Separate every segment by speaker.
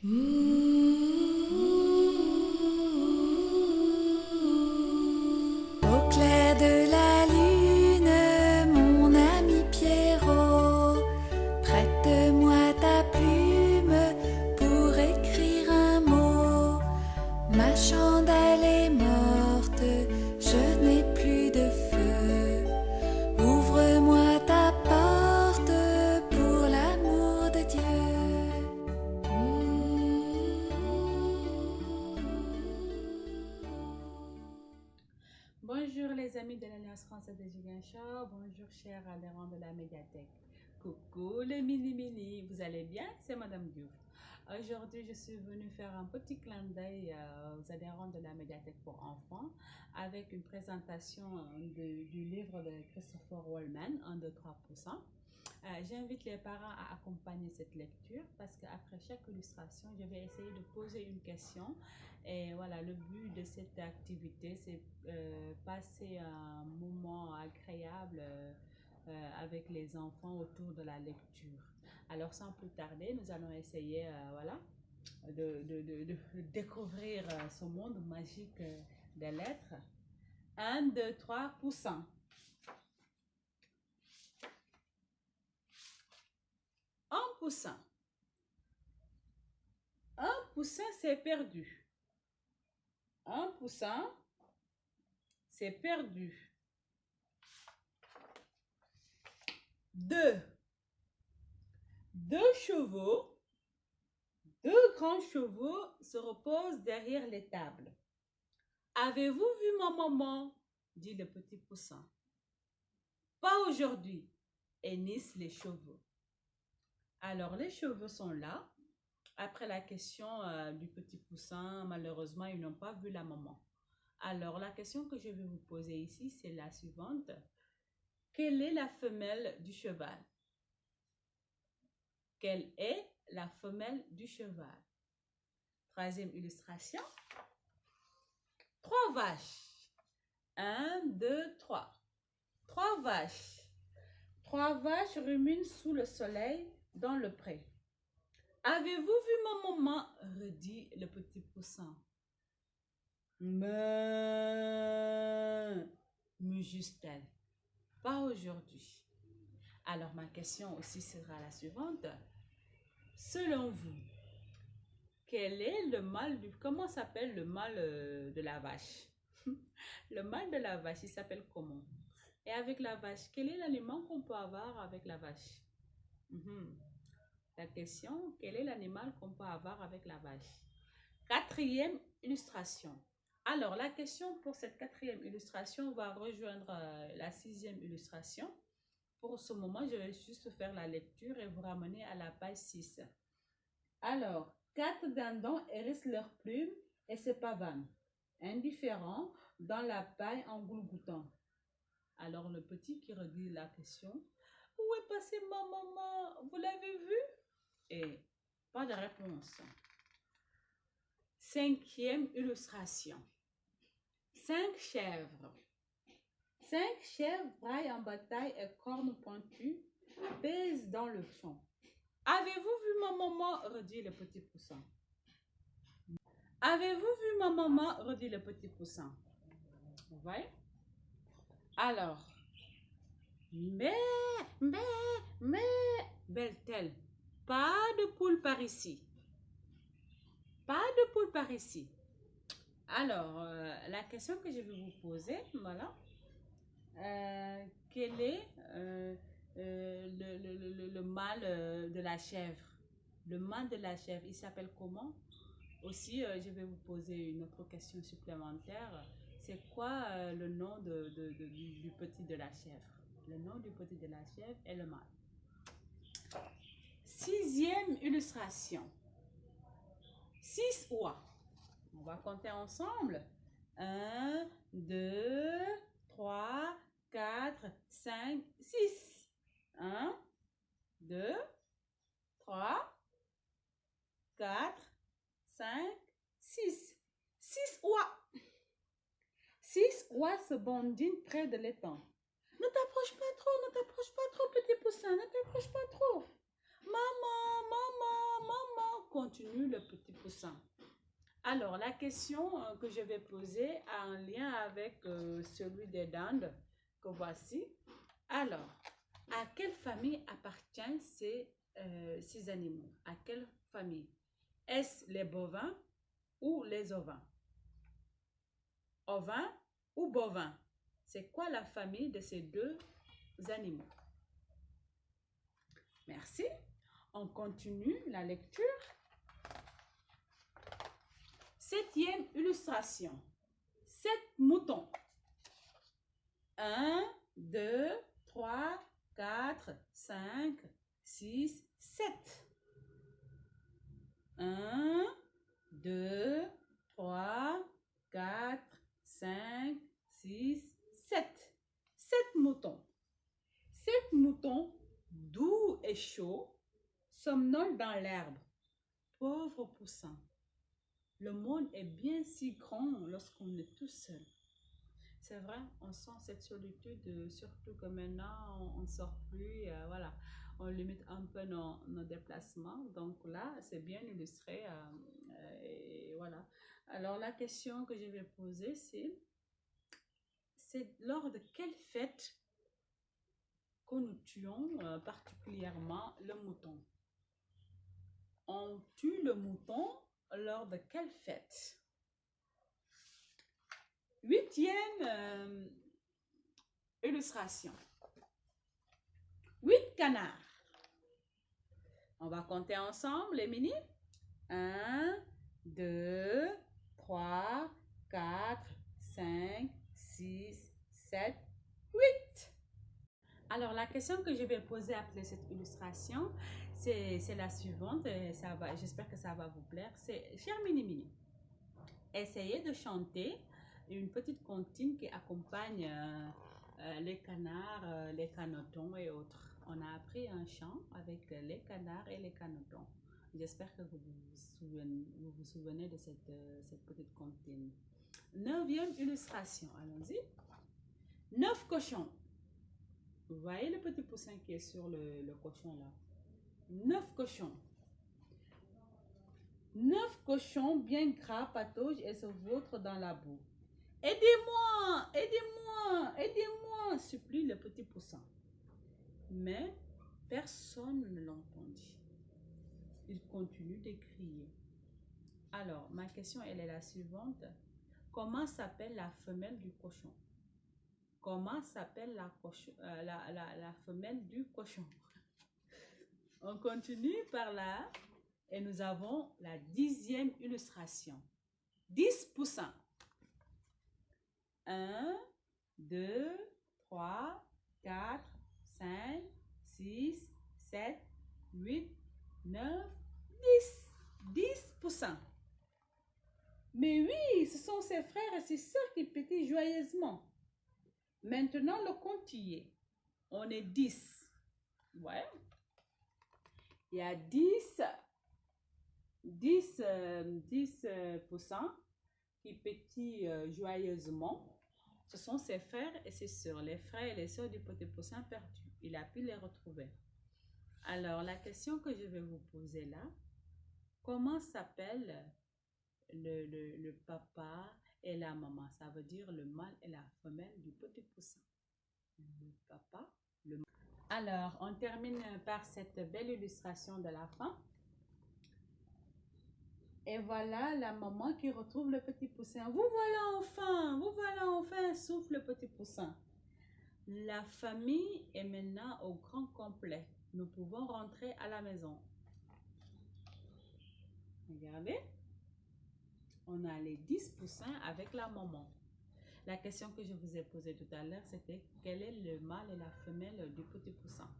Speaker 1: Au clair de la lune, mon ami Pierrot, prête-moi ta plume pour écrire un mot. Ma chandelle est morte, je n'ai plus de feu. Ouvre-moi ta porte pour l'amour de Dieu.
Speaker 2: Bonjour les amis de l'Alliance française de Julien Shaw, bonjour chers adhérents de la médiathèque. Coucou les mini-mini, vous allez bien? C'est Madame Diouf. Aujourd'hui, je suis venue faire un petit clin d'œil aux adhérents de la médiathèque pour enfants avec une présentation du livre de Christopher Wellman, 1, 2, 3%. J'invite les parents à accompagner cette lecture parce qu'après chaque illustration, je vais essayer de poser une question. Et voilà, le but de cette activité, c'est passer un moment agréable avec les enfants autour de la lecture. Alors, sans plus tarder, nous allons essayer voilà, de découvrir ce monde magique des lettres. 1, 2, 3%. 1%. 1%, c'est perdu. 1%, c'est perdu. 2. 2 chevaux, 2 grands chevaux se reposent derrière l'étable. Avez-vous vu ma maman? Dit le petit poussin. Pas aujourd'hui, hennissent les chevaux. Alors les chevaux sont là. Après la question du petit poussin, malheureusement, ils n'ont pas vu la maman. Alors la question que je vais vous poser ici, c'est la suivante. Quelle est la femelle du cheval? Quelle est la femelle du cheval? Troisième illustration. 3 vaches. 1, 2, 3. 3 vaches. 3 vaches ruminent sous le soleil dans le pré. Avez-vous vu ma maman? Redit le petit poussin. Mais mugit-elle. Pas aujourd'hui. Alors ma question aussi sera la suivante. Selon vous, quel est le mâle comment s'appelle le mâle de la vache? Le mâle de la vache, il s'appelle comment? Et avec la vache, quel est l'aliment qu'on peut avoir avec la vache? La question, quel est l'animal qu'on peut avoir avec la vache? Quatrième illustration. Alors, la question pour cette quatrième illustration va rejoindre la 6e illustration. Pour ce moment, je vais juste faire la lecture et vous ramener à la page 6. Alors, 4 dindons hérissent leurs plumes et se pavanent, indifférents, dans la paille en goulgoutant. Alors, le petit qui redit la question. Où est passée ma maman? Vous l'avez vue? Et pas de réponse. 5e illustration. 5 chèvres. 5 chèvres braillent en bataille et cornes pointues pèsent dans le champ. Avez-vous vu ma maman? Redit le petit poussin. Avez-vous vu ma maman? Redit le petit poussin. Vous voyez? Alors, mais, belle-t-elle, pas de poule par ici. Pas de poule par ici. Alors, la question que je vais vous poser, voilà. Quel est le mâle de la chèvre? Le mâle de la chèvre, il s'appelle comment? Aussi, je vais vous poser une autre question supplémentaire. C'est quoi le nom du petit de la chèvre? Le nom du petit de la chèvre est le mâle. 6e illustration. 6 oies. On va compter ensemble. 1, 2, 3, 4, 5, 6. 1, 2, 3, 4, 5, 6. 6 oies. 6 oies se bondinent près de l'étang. Ne t'approche pas trop, petit poussin, ne t'approche pas trop. Maman, continue le petit poussin. Alors, la question que je vais poser a un lien avec celui des dindes que voici. Alors, à quelle famille appartiennent ces animaux? À quelle famille? Est-ce les bovins ou les ovins? Ovins ou bovins? C'est quoi la famille de ces deux animaux? Merci. On continue la lecture. 7e illustration. 7 moutons. 1, 2, 3, 4, 5, 6, 7. 1, 2, 3, 4, 5, 6, 7. 7 moutons. 7 moutons doux et chauds somnolent dans l'herbe. Pauvre poussin. Le monde est bien si grand lorsqu'on est tout seul. C'est vrai, on sent cette solitude, surtout que maintenant, on ne sort plus, voilà, on limite un peu nos déplacements. Donc là, c'est bien illustré, et voilà. Alors, la question que je vais poser, c'est lors de quelle fête que nous tuons particulièrement le mouton? On tue le mouton lors de quelle fête? 8e illustration. 8 canards. On va compter ensemble les mini. 1, 2, 3, 4, 5, 6, 7, 8. Alors, la question que je vais poser après cette illustration, c'est la suivante. J'espère que ça va vous plaire. C'est, cher mini-mini, essayez de chanter une petite comptine qui accompagne les canards, les canotons et autres. On a appris un chant avec les canards et les canotons. J'espère que vous vous souvenez de cette petite comptine. 9e illustration, allons-y. 9 cochons. Vous voyez le petit poussin qui est sur le cochon là? 9 cochons. 9 cochons bien gras pataugent et se vautrent dans la boue. Aidez-moi, aidez-moi, aidez-moi, supplie le petit poussin. Mais personne ne l'entendit. Il continue de crier. Alors, ma question, elle est la suivante. Comment s'appelle la femelle du cochon? Comment s'appelle la femelle du cochon? On continue par là et nous avons la 10e illustration. 10 poussins. 1, 2, 3, 4, 5, 6, 7, 8, 9, 10. 10 poussins. Mais oui, ce sont ses frères et ses sœurs qui pétillent joyeusement. Maintenant, le compte y est. On est 10. Ouais. Il y a 10 poussins qui pétillent joyeusement. Ce sont ses frères et ses sœurs, les frères et les sœurs du petit poussin perdu. Il a pu les retrouver. Alors, la question que je vais vous poser là, comment s'appelle le papa et la maman? Ça veut dire le mâle et la femelle du petit poussin. Le papa, le mâle. Alors, on termine par cette belle illustration de la fin. Et voilà la maman qui retrouve le petit poussin. Vous voilà enfin, souffle le petit poussin. La famille est maintenant au grand complet. Nous pouvons rentrer à la maison. Regardez. On a les 10 poussins avec la maman. La question que je vous ai posée tout à l'heure, c'était quel est le mâle et la femelle du petit poussin?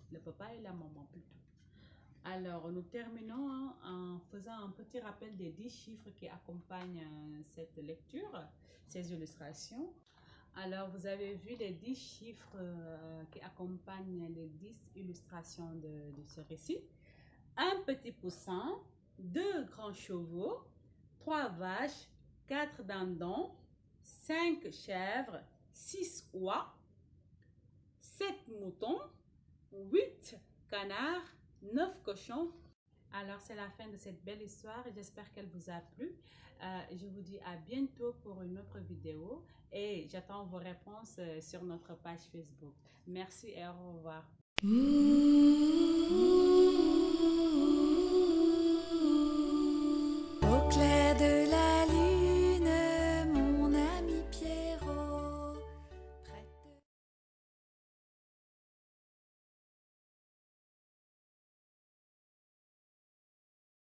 Speaker 2: Le papa et la maman plutôt. Alors, nous terminons en faisant un petit rappel des 10 chiffres qui accompagnent cette lecture, ces illustrations. Alors, vous avez vu les 10 chiffres qui accompagnent les 10 illustrations de ce récit. Un petit poussin, 2 grands chevaux, 3 vaches, 4 dindons, 5 chèvres, 6 oies, 7 moutons, 8 canards, 9 cochons Alors, c'est la fin de cette belle histoire et j'espère qu'elle vous a plu. Je vous dis à bientôt pour une autre vidéo et j'attends vos réponses sur notre page Facebook. Merci et au revoir.
Speaker 1: Ooh.